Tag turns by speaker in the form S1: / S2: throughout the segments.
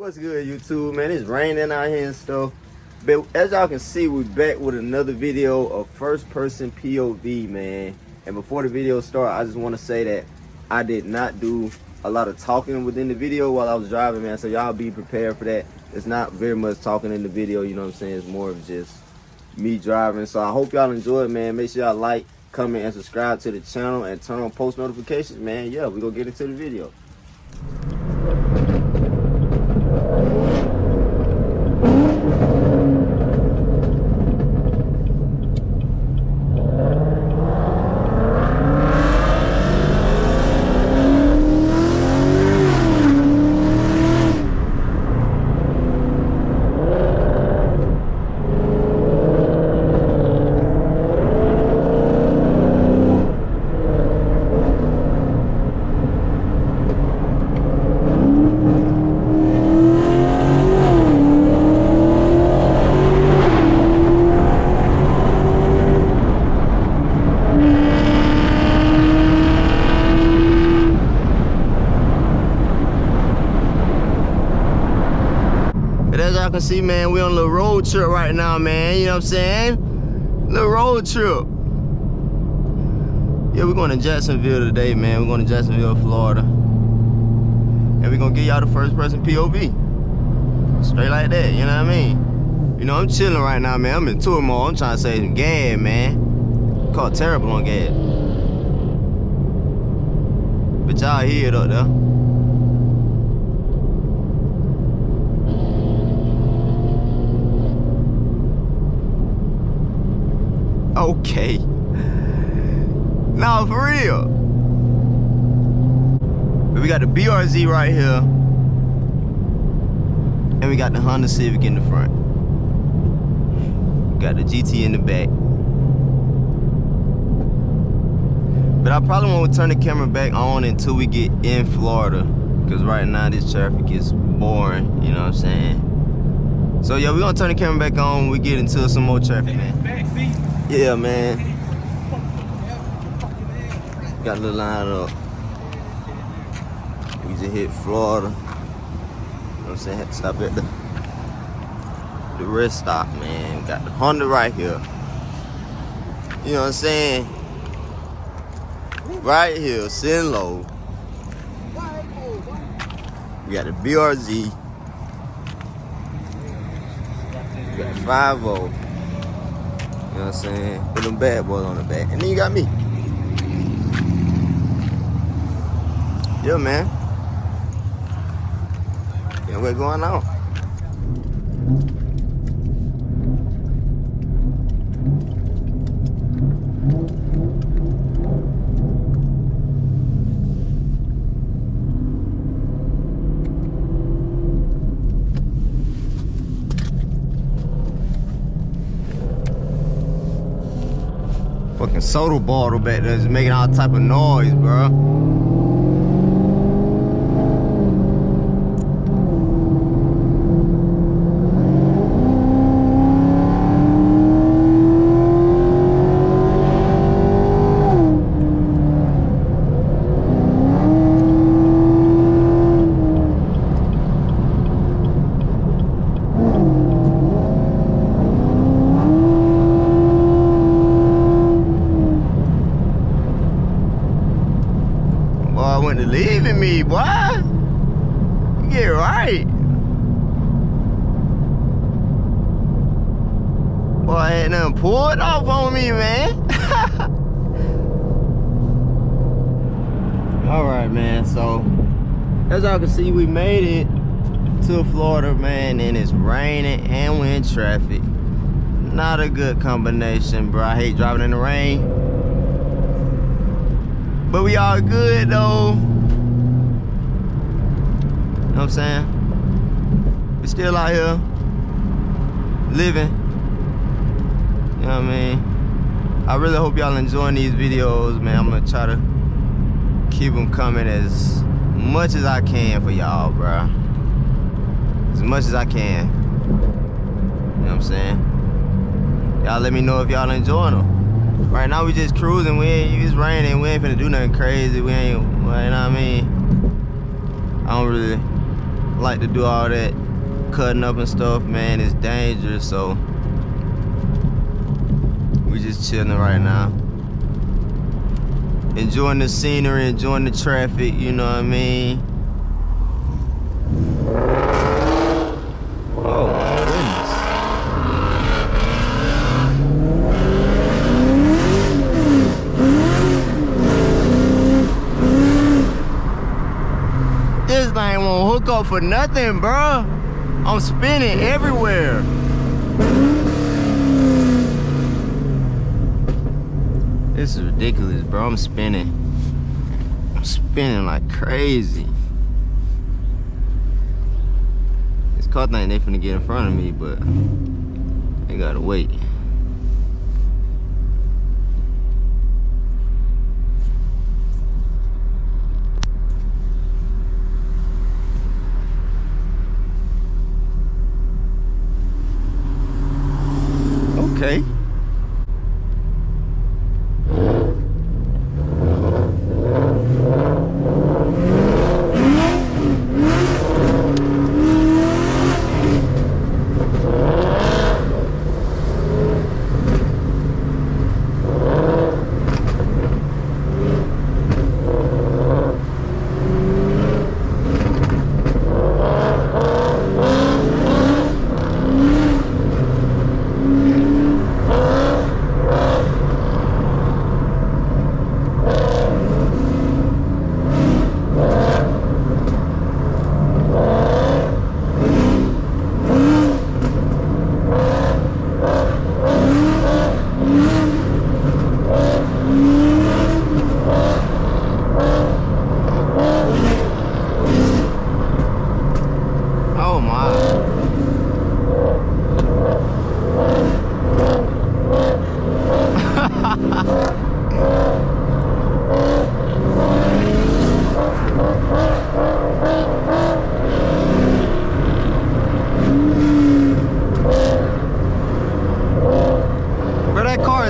S1: What's good, YouTube, man? It's raining out here and stuff. But as y'all can see, we're back with another video of first person POV, man. And before the video starts, I just want to say that I did not do a lot of talking within the video while I was driving, man. So y'all be prepared for that. It's not very much talking in the video, you know what I'm saying? It's more of just me driving. So I hope y'all enjoy it, man. Make sure y'all like, comment, and subscribe to the channel and turn on post notifications, man. Yeah, we're gonna get into the video. As y'all can see, man, we on a little road trip right now, man. You know what I'm saying? Little road trip. Yeah, we're going to Jacksonville today, man. We're going to Jacksonville, Florida. And we're going to give y'all the first person POV. Straight like that, you know what I mean? You know, I'm chilling right now, man. I'm in tour mode. I'm trying to save some gas, man. Caught terrible on gas. But y'all hear it up there. Okay. No, for real. But we got the BRZ right here. And we got the Honda Civic in the front. We got the GT in the back. But I probably won't turn the camera back on until we get in Florida. Because right now this traffic is boring, you know what I'm saying? So yeah, we're gonna turn the camera back on when we get into some more traffic, man. Yeah, man. Got a little line up. We just hit Florida. You know what I'm saying? Had to stop at the rest stop, man. Got the Honda right here. You know what I'm saying? Right here, sitting low. We got the BRZ. We got 5-0. You know what I'm saying? With them bad boys on the back. And then you got me. Yeah, man. Yeah, what's going on? Fucking soda bottle back there is making all type of noise, bro. Leaving me, boy. Get right. Boy, I had nothing pulled off on me, man. Alright, man. So, as y'all can see, we made it to Florida, man, and it's raining and we're in traffic. Not a good combination, bro. I hate driving in the rain. But we all good, though. You know what I'm saying? We're still out here living. You know what I mean? I really hope y'all enjoying these videos, man. I'm gonna try to keep them coming as much as I can for y'all, bro. As much as I can. You know what I'm saying? Y'all let me know if y'all enjoying them. Right now we just cruising. It's raining. We ain't finna do nothing crazy. We ain't, you know what I mean? I don't really like to do all that cutting up and stuff, man. It's dangerous, so we just chilling right now, enjoying the scenery, enjoying the traffic, you know what I mean? Oh my goodness. This thing won't hook up for nothing, bro. I'm spinning everywhere. This is ridiculous, bro. I'm spinning like crazy. This car think they finna get in front of me, but they gotta wait. Okay.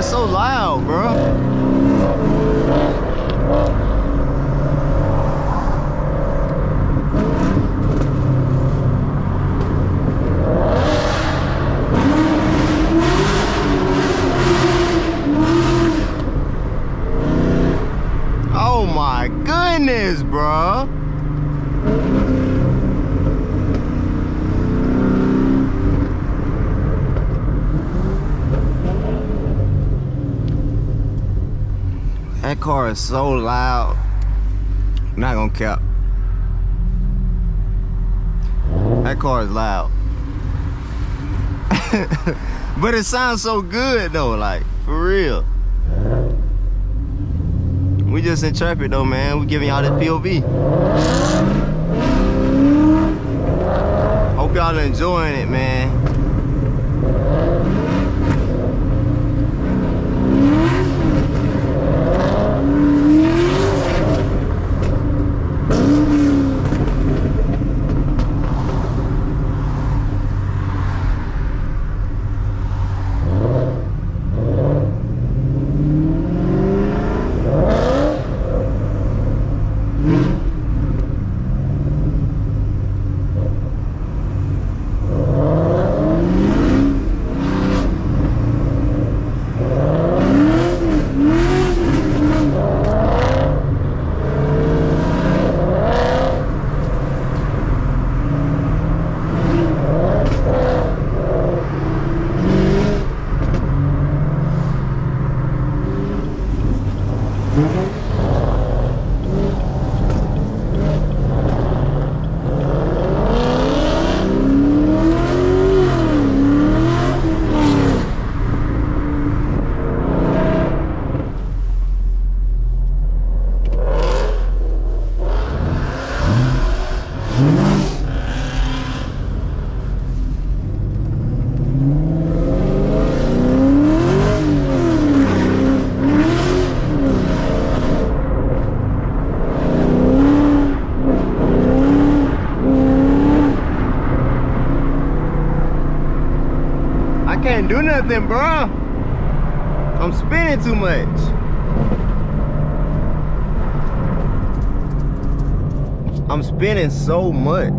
S1: So loud, bro. Oh my goodness, bro. That car is so loud. I'm not gonna cap. That car is loud. But it sounds so good though, like, for real. We just in traffic though, man. We giving y'all this POV. Hope y'all enjoying it, man. Can't do nothing, bro. I'm spinning too much. I'm spinning so much.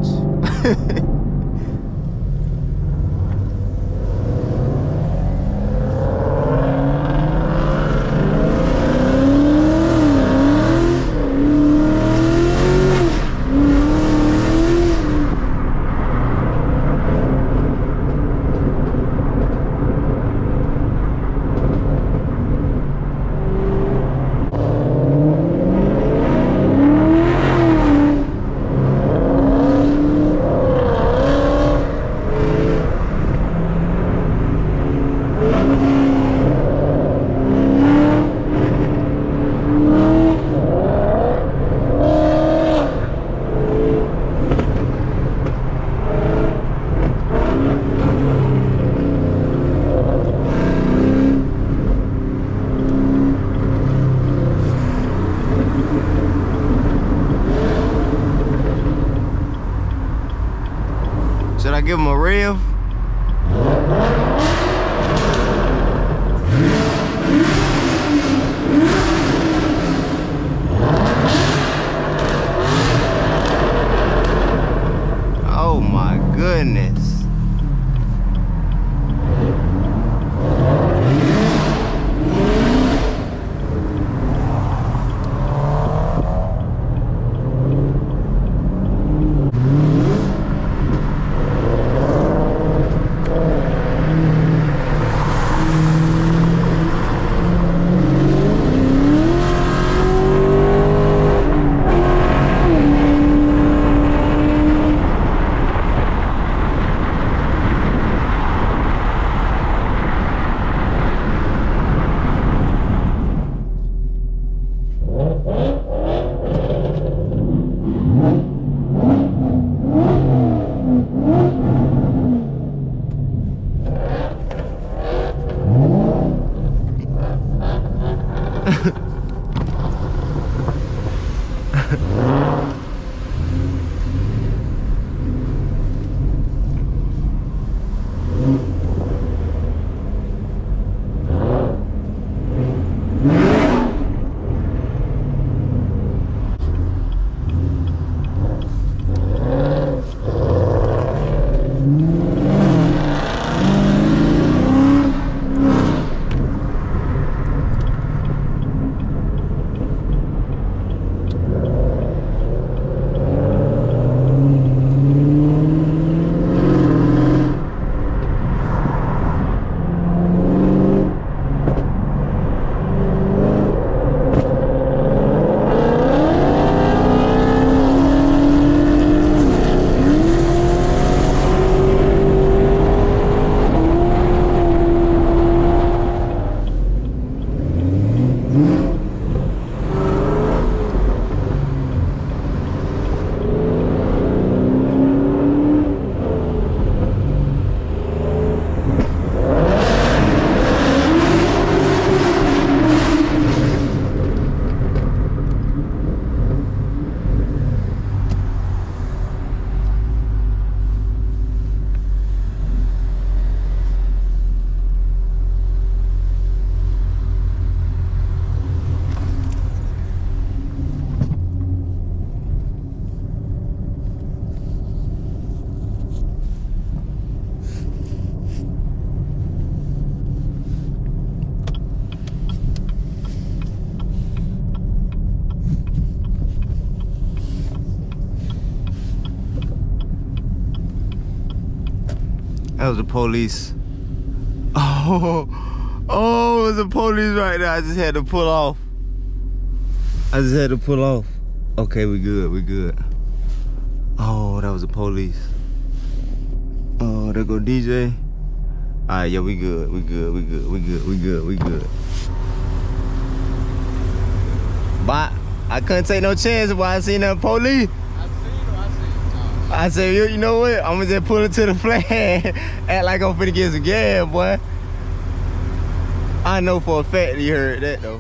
S1: Should I give him a rev? Oh my goodness. That was the police. Oh, it was the police right there. I just had to pull off. Okay, we good. Oh, that was the police. Oh, there go DJ. All right, yeah, we good. But I couldn't take no chance when I seen that police. I said, you know what? I'm gonna just pull it to the flag, act like I'm finna get some gas, boy. I know for a fact he heard that though.